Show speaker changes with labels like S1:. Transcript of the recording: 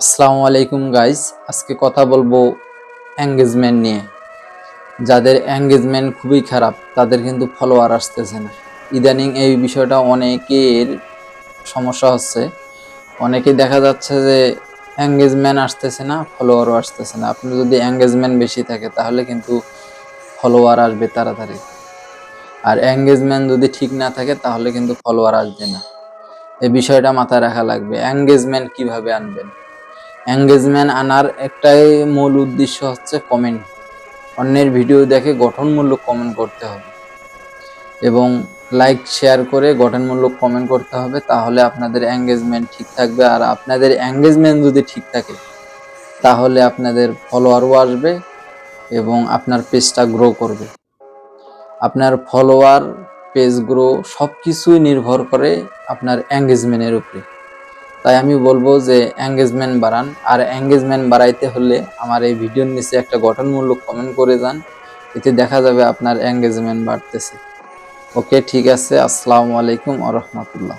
S1: আসসালামু আলাইকুম গাইস, আজকে কথা বলবো এঙ্গেজমেন্ট নিয়ে। যাদের এঙ্গেজমেন্ট খুবই খারাপ তাদের কিন্তু ফলোয়ার আসতেছে না। ইদানিং এই বিষয়টা অনেকের সমস্যা হচ্ছে। অনেকেই দেখা যাচ্ছে যে এঙ্গেজমেন্ট আসতেছে না, ফলোয়ারও আসতেছে না। আপনি যদি এঙ্গেজমেন্ট বেশি থাকে তাহলে কিন্তু ফলোয়ার আসবে তাড়াতাড়ি, আর এঙ্গেজমেন্ট যদি ঠিক না থাকে তাহলে কিন্তু ফলোয়ার আসবে না। এই বিষয়টা মাথায় রাখা লাগবে। এঙ্গেজমেন্ট কিভাবে আনবেন? এঙ্গেজমেন্ট আনার একটাই মূল উদ্দেশ্য হচ্ছে কমেন্ট। অন্যের ভিডিও দেখে গঠনমূলক কমেন্ট করতে হবে এবং লাইক শেয়ার করে গঠনমূলক কমেন্ট করতে হবে। তাহলে আপনাদের এঙ্গেজমেন্ট ঠিক থাকবে। আর আপনাদের এঙ্গেজমেন্ট যদি ঠিক থাকে তাহলে আপনাদের ফলোয়ারও আসবে এবং আপনার পেজটা গ্রো করবে। আপনার ফলোয়ার, পেজ গ্রো সবকিছুই নির্ভর করে আপনার এঙ্গেজমেন্টের উপরে। তাই আমি বলবো যে এঙ্গেজমেন্ট বাড়ান। আর এঙ্গেজমেন্ট বাড়াইতে হলে আমার এই ভিডিওর নিচে একটা গঠনমূলক কমেন্ট করে যান, এতে দেখা যাবে আপনার এঙ্গেজমেন্ট বাড়তেছে। ওকে, ঠিক আছে। আসসালামু আলাইকুম ওয়া রাহমাতুল্লাহ।